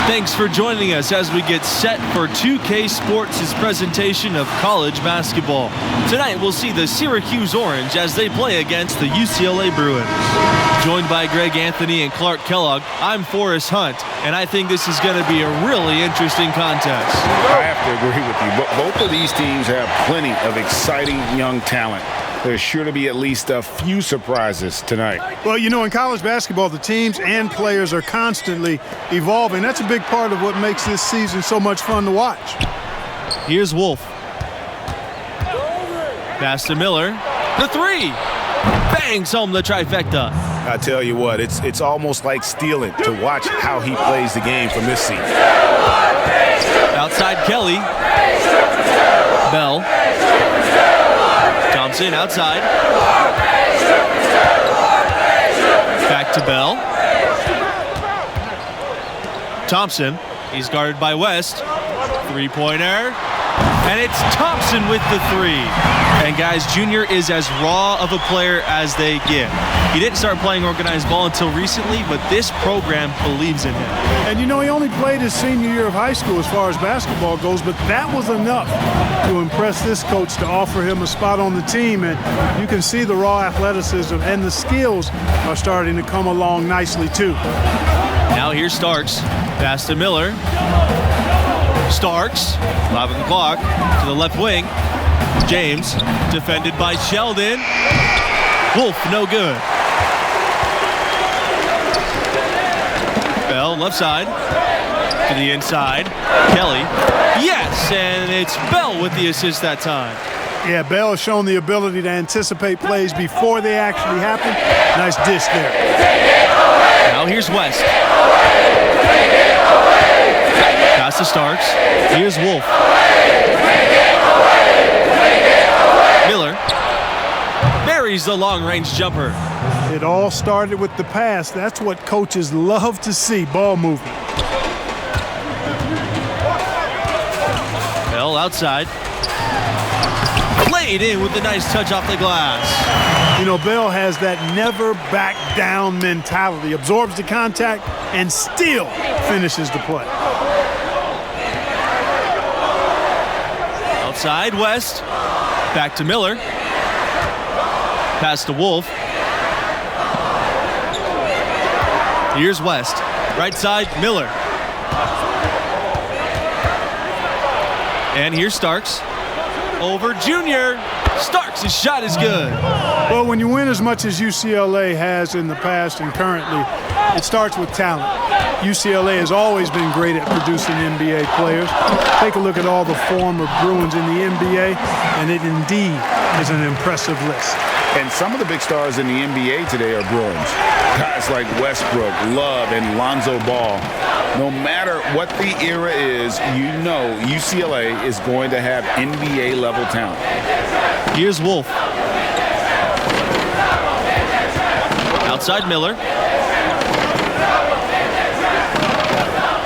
Thanks for joining us as we get set for 2K Sports' presentation of college basketball. Tonight we'll see the Syracuse Orange as they play against the UCLA Bruins. Joined by Greg Anthony and Clark Kellogg, I'm Forrest Hunt, and I think this is going to be a really interesting contest. I have to agree with you. Both of these teams have plenty of exciting young talent. There's sure to be at least a few surprises tonight. Well, you know, in college basketball, the teams and players are constantly evolving. That's a big part of what makes this season so much fun to watch. Here's Wolf. Pass to Miller. The three. Bangs home the trifecta. I tell you what, it's almost like stealing to watch how he plays the game from this seat. Outside Kelly. Bell. Thompson outside. Back to Bell. Thompson. He's guarded by West. Three-pointer. And it's Thompson with the three. And guys, Junior is as raw of a player as they get. He didn't start playing organized ball until recently, but this program believes in him. And you know, he only played his senior year of high school as far as basketball goes, but that was enough to impress this coach to offer him a spot on the team. And you can see the raw athleticism and the skills are starting to come along nicely too. Now here's Starks. Pass to Miller. Starks, 5 on the clock, to the left wing. James, defended by Sheldon. Wolf, no good. Bell, left side, to the inside. Kelly, yes, and it's Bell with the assist that time. Yeah, Bell has shown the ability to anticipate plays before they actually happen. Nice dish there. Now here's West. Pass to Starks. Here's Wolf. Miller buries the long-range jumper. It all started with the pass. That's what coaches love to see, ball movement. Bell outside. Played in with a nice touch off the glass. You know, Bell has that never back down mentality. Absorbs the contact and still finishes the play. Outside, West. Back to Miller. Pass to Wolf. Here's West. Right side, Miller. And here's Starks. Over Junior. Starks' shot is good. Well, when you win as much as UCLA has in the past and currently, it starts with talent. UCLA has always been great at producing NBA players. Take a look at all the former Bruins in the NBA, and it indeed is an impressive list. And some of the big stars in the NBA today are Bruins. Guys like Westbrook, Love, and Lonzo Ball. No matter what the era is, you know UCLA is going to have NBA-level talent. Here's Wolf. Outside Miller.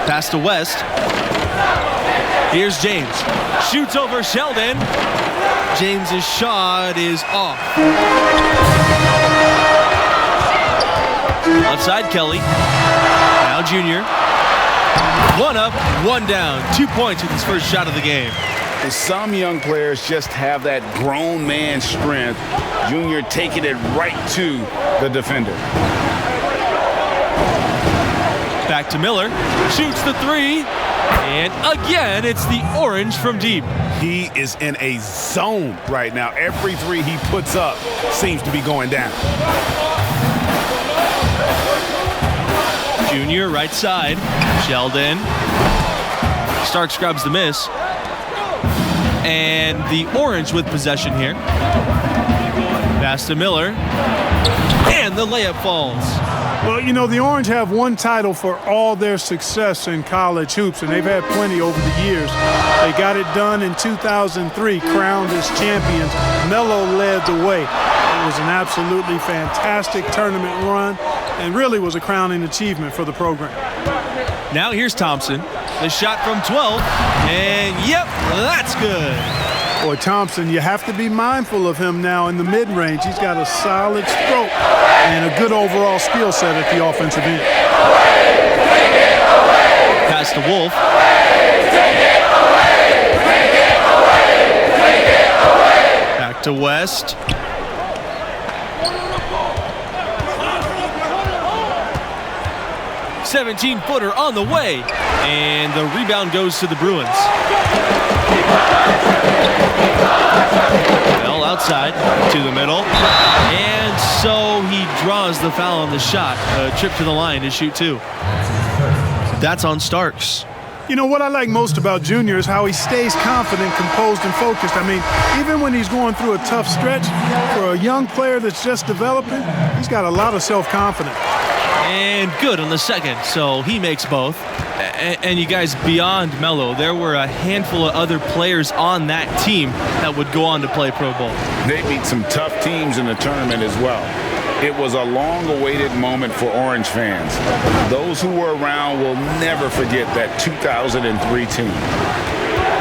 Pass to West. Here's James. Shoots over Sheldon. James's shot is off. Left side Kelly. Now Junior. One up, one down. 2 points with his first shot of the game. And some young players just have that grown man strength. Junior taking it right to the defender. Back to Miller. Shoots the three. And again, it's the Orange from deep. He is in a zone right now. Every three he puts up seems to be going down. Junior, right side. Sheldon. Starks grabs the miss. And the Orange with possession here. Pass to Miller. And the layup falls. Well, you know, the Orange have one title for all their success in college hoops, and they've had plenty over the years. They got it done in 2003, crowned as champions. Melo led the way. It was an absolutely fantastic tournament run and really was a crowning achievement for the program. Now here's Thompson. The shot from 12, and yep, that's good. Boy, Thompson, you have to be mindful of him now in the mid-range. He's got a solid stroke and a good overall skill set at the offensive end. Pass to to Wolf. Back to West. "17-footer on the way, and the rebound goes to the Bruins. Bell outside to the middle, and so he draws the foul on the shot. A trip to the line to shoot two. That's on Starks. You know, what I like most about Junior is how he stays confident, composed, and focused. I mean, even when he's going through a tough stretch, for a young player that's just developing, he's got a lot of self-confidence. And good on the second, so he makes both. And you guys, beyond Melo, there were a handful of other players on that team that would go on to play Pro Bowl. They beat some tough teams in the tournament as well. It was a long-awaited moment for Orange fans. Those who were around will never forget that 2003 team.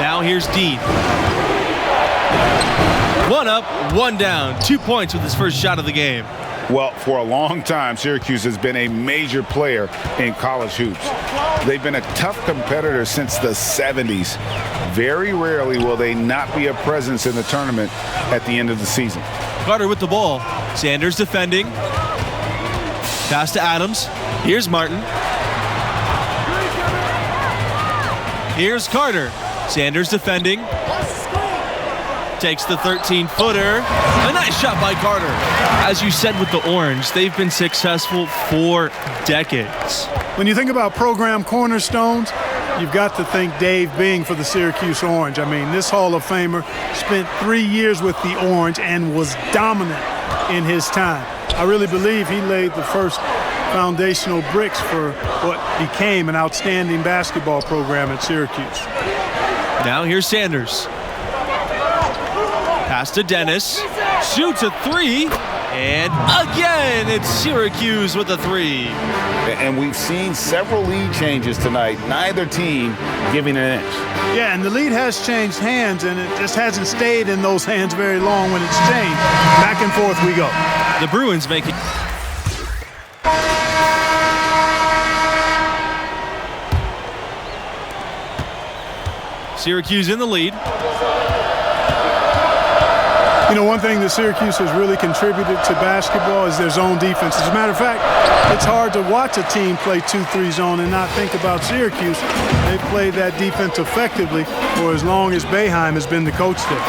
Now here's Dean. One up, one down. 2 points with his first shot of the game. Well, for a long time, Syracuse has been a major player in college hoops. They've been a tough competitor since the 70s. Very rarely will they not be a presence in the tournament at the end of the season. Carter with the ball. Sanders defending. Pass to Adams. Here's Martin. Here's Carter. Sanders defending. Takes the 13-footer. A nice shot by Carter. As you said with the Orange, they've been successful for decades. When you think about program cornerstones, you've got to think Dave Bing for the Syracuse Orange. I mean, this Hall of Famer spent 3 years with the Orange and was dominant in his time. I really believe he laid the first foundational bricks for what became an outstanding basketball program at Syracuse. Now here's Sanders. Pass to Dennis. Shoots a three. And again, it's Syracuse with a three. And we've seen several lead changes tonight, neither team giving an inch. Yeah, and the lead has changed hands, and it just hasn't stayed in those hands very long when it's changed. Back and forth we go. The Bruins make it. Syracuse in the lead. You know, one thing that Syracuse has really contributed to basketball is their zone defense. As a matter of fact, it's hard to watch a team play 2-3 zone and not think about Syracuse. They've played that defense effectively for as long as Boeheim has been the coach there.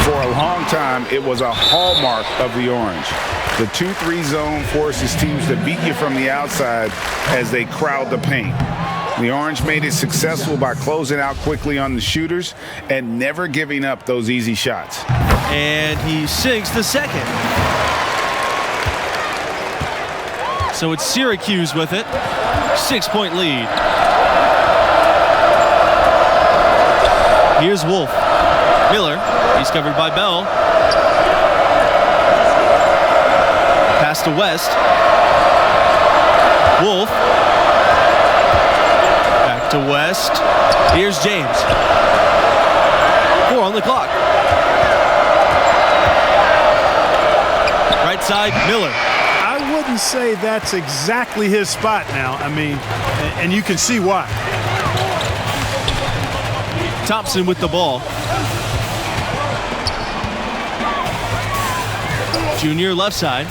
For a long time, it was a hallmark of the Orange. The 2-3 zone forces teams to beat you from the outside as they crowd the paint. The Orange made it successful by closing out quickly on the shooters and never giving up those easy shots. And he sinks the second. So it's Syracuse with it. 6-point lead. Here's Wolf. Miller. He's covered by Bell. Pass to West. Wolf. Back to West. Here's James. 4 on the clock. Right side, Miller. I wouldn't say that's exactly his spot now. I mean, and you can see why. Thompson with the ball. Junior left side.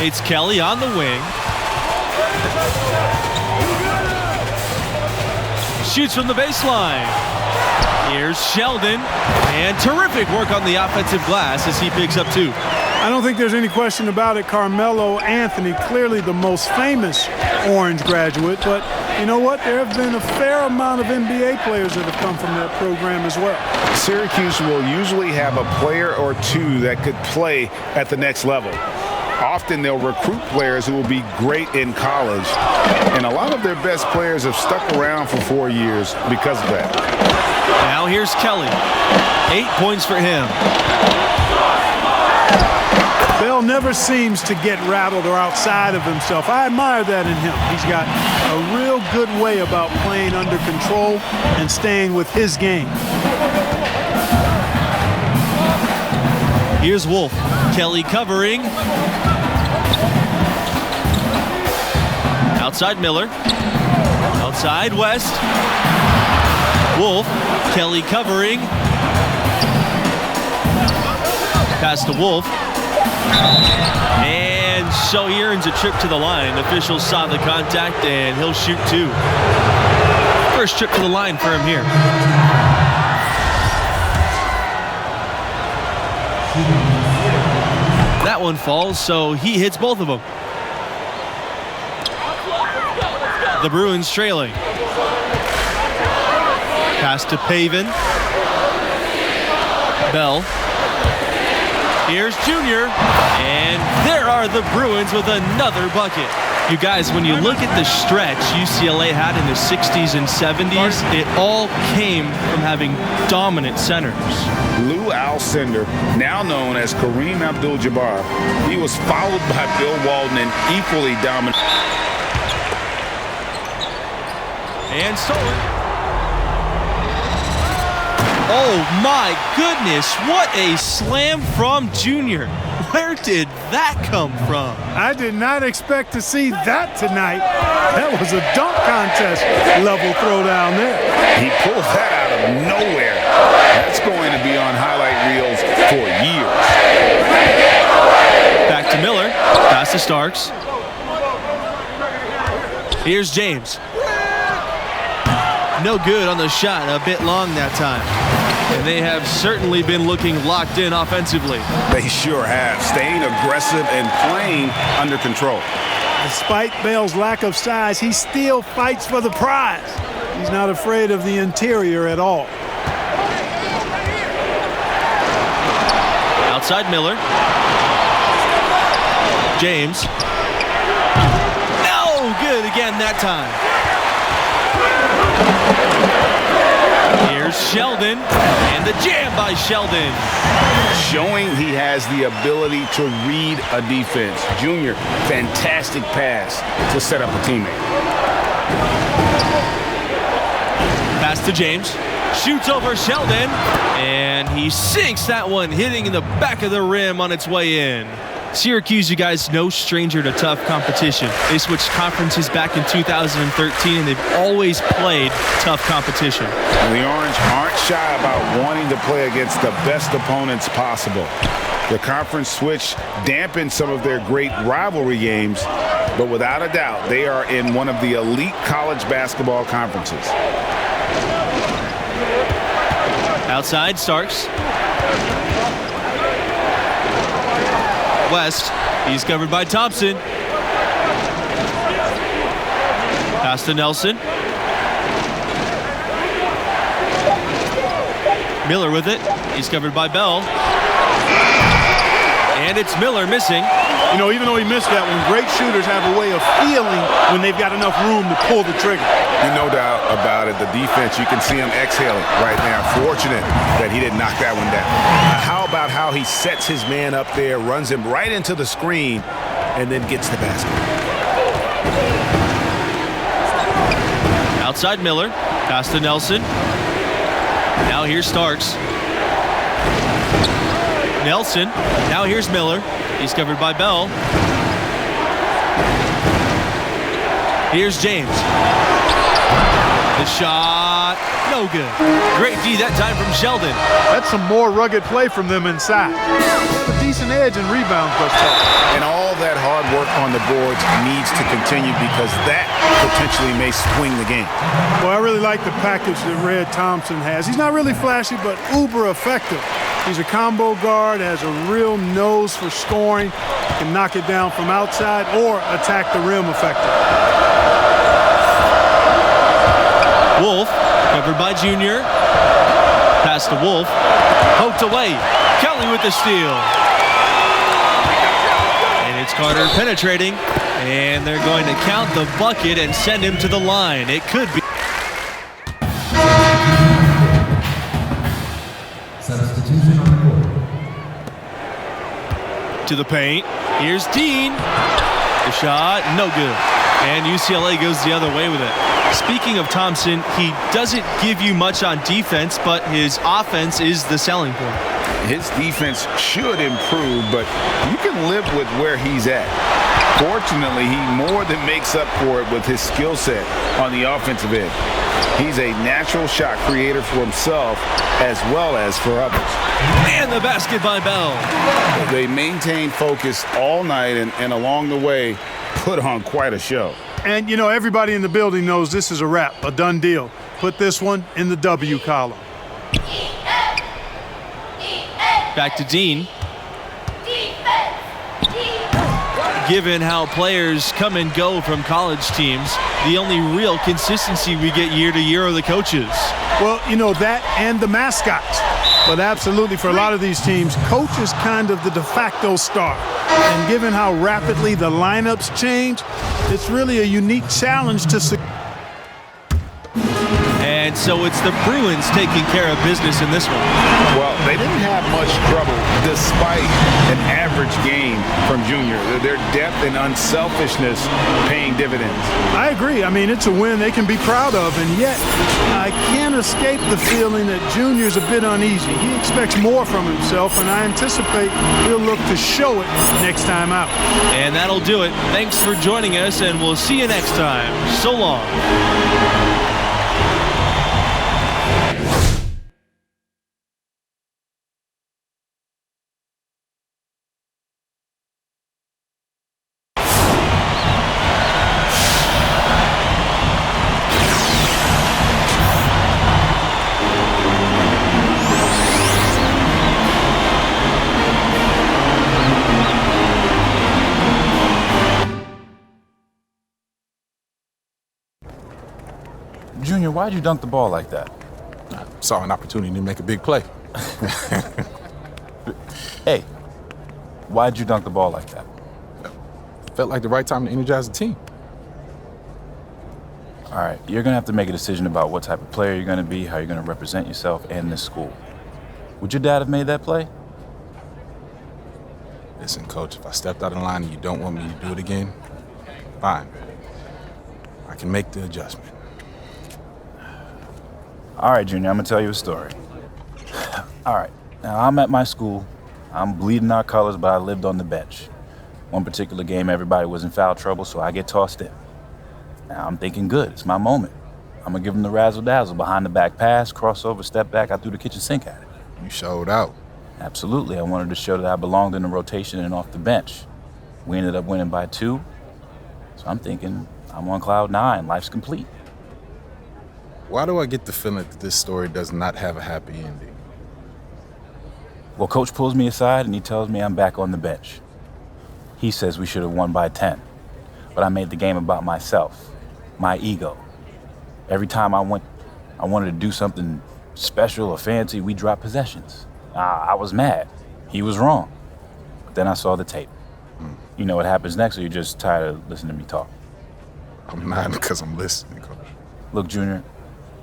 It's Kelly on the wing. Shoots from the baseline. Here's Sheldon. And terrific work on the offensive glass as he picks up 2. I don't think there's any question about it. Carmelo Anthony, clearly the most famous Orange graduate. But you know what? There have been a fair amount of NBA players that have come from that program as well. Syracuse will usually have a player or two that could play at the next level. Often they'll recruit players who will be great in college. And a lot of their best players have stuck around for 4 years because of that. Now here's Kelly. 8 points for him. Bell never seems to get rattled or outside of himself. I admire that in him. He's got a real good way about playing under control and staying with his game. Here's Wolf. Kelly covering. Outside Miller. Outside West. Wolf. Kelly covering. Pass to Wolf. And so he earns a trip to the line. Officials saw the contact, and he'll shoot 2. First trip to the line for him here. That one falls, so he hits both of them. The Bruins trailing. Pass to Pavin. Bell. Here's Junior. And there are the Bruins with another bucket. You guys, when you look at the stretch UCLA had in the 60s and 70s, it all came from having dominant centers. Lou Alcindor, now known as Kareem Abdul-Jabbar, he was followed by Bill Walton, and equally dominant. And stolen. Oh my goodness, what a slam from Junior. Where did that come from? I did not expect to see that tonight. That was a dunk contest level throwdown there. He pulled that out of nowhere. That's going to be on highlight reels for years. Back to Miller. Pass to Starks. Here's James. No good on the shot. A bit long that time. And they have certainly been looking locked in offensively. They sure have. Staying aggressive and playing under control. Despite Bell's lack of size, he still fights for the prize. He's not afraid of the interior at all. Outside Miller. James. No good again that time. Here's Sheldon, and the jam by Sheldon. Showing he has the ability to read a defense. Junior, fantastic pass to set up a teammate. Pass to James. Shoots over Sheldon, and he sinks that one, hitting in the back of the rim on its way in. Syracuse, you guys, no stranger to tough competition. They switched conferences back in 2013, and they've always played tough competition. And the Orange aren't shy about wanting to play against the best opponents possible. The conference switch dampened some of their great rivalry games, but without a doubt, they are in one of the elite college basketball conferences. Outside, Starks. West, he's covered by Thompson. Pass to Nelson. Miller with it. He's covered by Bell. And it's Miller missing. You know, even though he missed that one, great shooters have a way of feeling when they've got enough room to pull the trigger. No doubt about it. The defense, you can see him exhaling right now. Fortunate that he didn't knock that one down. How about how he sets his man up there, runs him right into the screen, and then gets the basket. Outside Miller. Pass to Nelson. Now here's Starks. Nelson. Now here's Miller. He's covered by Bell. Here's James. The shot, no good. Great D that time from Sheldon. That's some more rugged play from them inside. They have a decent edge and rebounds thus far. And all that hard work on the boards needs to continue because that potentially may swing the game. Well, I really like the package that Red Thompson has. He's not really flashy, but uber effective. He's a combo guard, has a real nose for scoring, can knock it down from outside or attack the rim effectively. Wolf, covered by Junior. Pass to Wolf. Poked away. Kelly with the steal. And it's Carter penetrating. And they're going to count the bucket and send him to the line. It could be. Substitution on the court. To the paint. Here's Dean. The shot, no good. And UCLA goes the other way with it. Speaking of Thompson, he doesn't give you much on defense, but his offense is the selling point. His defense should improve, but you can live with where he's at. Fortunately, he more than makes up for it with his skill set on the offensive end. He's a natural shot creator for himself as well as for others. And the basket by Bell. They maintained focus all night and along the way put on quite a show. And, you know, everybody in the building knows this is a wrap, a done deal. Put this one in the W column. Back to Dean. Given how players come and go from college teams, the only real consistency we get year to year are the coaches. Well, you know, that and the mascots. But absolutely, for a lot of these teams, coach is kind of the de facto star. And given how rapidly the lineups change, it's really a unique challenge to succeed. And so it's the Bruins taking care of business in this one. Well, they didn't have much trouble despite an average game from Junior. Their depth and unselfishness paying dividends. I agree. I mean, it's a win they can be proud of, and yet I can't escape the feeling that Junior's a bit uneasy. He expects more from himself, and I anticipate he'll look to show it next time out. And that'll do it. Thanks for joining us, and we'll see you next time. So long. Junior, why'd you dunk the ball like that? Saw an opportunity to make a big play. Hey, why'd you dunk the ball like that? Felt like the right time to energize the team. All right, you're going to have to make a decision about what type of player you're going to be, how you're going to represent yourself and this school. Would your dad have made that play? Listen, Coach, if I stepped out of line and you don't want me to do it again, fine. I can make the adjustment. All right, Junior, I'm going to tell you a story. All right, now I'm at my school. I'm bleeding our colors, but I lived on the bench. One particular game, everybody was in foul trouble, so I get tossed in. Now I'm thinking, good, it's my moment. I'm going to give them the razzle-dazzle, behind the back pass, crossover, step back, I threw the kitchen sink at it. You showed out. Absolutely, I wanted to show that I belonged in the rotation and off the bench. We ended up winning by 2, so I'm thinking I'm on cloud 9, life's complete. Why do I get the feeling that this story does not have a happy ending? Well, Coach pulls me aside and he tells me I'm back on the bench. He says we should have won by 10, but I made the game about myself, my ego. Every time I wanted to do something special or fancy, we dropped possessions. I was mad. He was wrong. But then I saw the tape. You know what happens next, or you're just tired of listening to me talk? I'm not, because I'm listening, Coach. Look, Junior,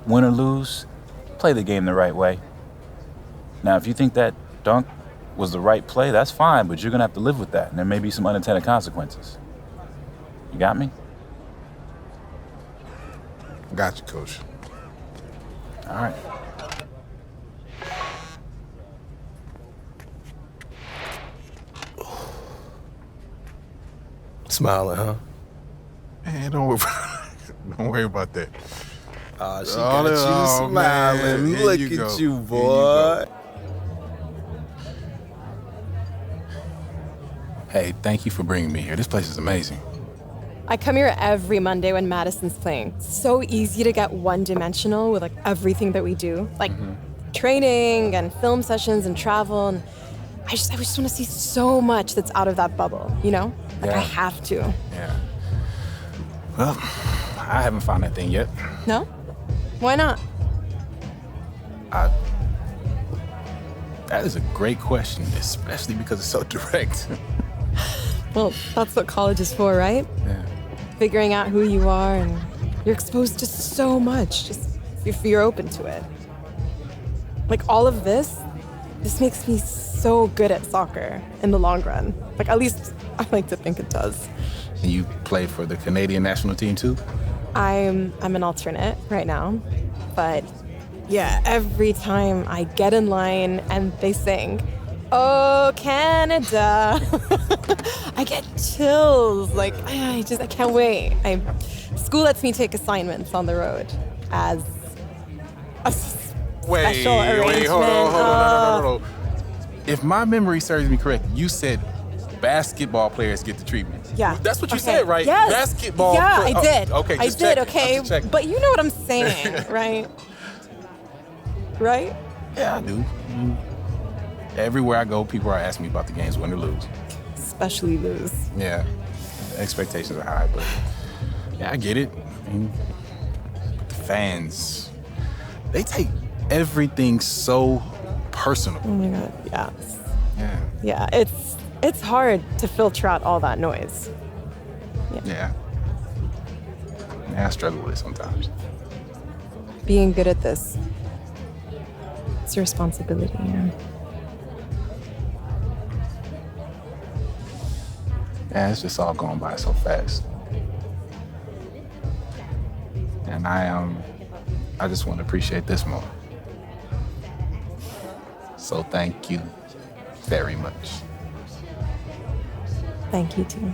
win or lose, play the game the right way. Now, if you think that dunk was the right play, that's fine, but you're going to have to live with that, and there may be some unintended consequences. You got me? Got you, Coach. All right. Smiling, huh? Man, don't worry about that. Oh, she got you smiling. Man. Look You at go. you, Here boy. Hey, thank you for bringing me here. This place is amazing. I come here every Monday when Madison's playing. So easy to get one-dimensional with like everything that we do, like training and film sessions and travel. And I just want to see so much that's out of that bubble, you know? Like Yeah. I have to. Yeah. Well, I haven't found that thing yet. No? Why not? That is a great question, especially because it's so direct. Well, that's what college is for, right? Yeah. Figuring out who you are, and you're exposed to so much, just if you're open to it. Like all of this makes me so good at soccer in the long run. Like at least I like to think it does. And you play for the Canadian national team too? I'm an alternate right now, but yeah, every time I get in line and they sing, Oh, Canada. I get chills. Like, I can't wait. School lets me take assignments on the road as a special arrangement. Hold on. No. If my memory serves me correct, you said basketball players get the treatment. Yeah. That's what you said, right? Yes. Basketball. Yeah, I did. Okay, I just did, checking. okay? I'm just checking. But you know what I'm saying, right? Right? Yeah, I do. Everywhere I go, people are asking me about the games, win or lose. Especially lose. Yeah, expectations are high, but yeah, I get it. I mean, fans, they take everything so personal. Oh my God, yeah. Yeah. Yeah, it's hard to filter out all that noise. Yeah. I struggle with it sometimes. Being good at this, it's a responsibility, Yeah, it's just all going by so fast. And I just want to appreciate this more. So thank you very much. Thank you, too.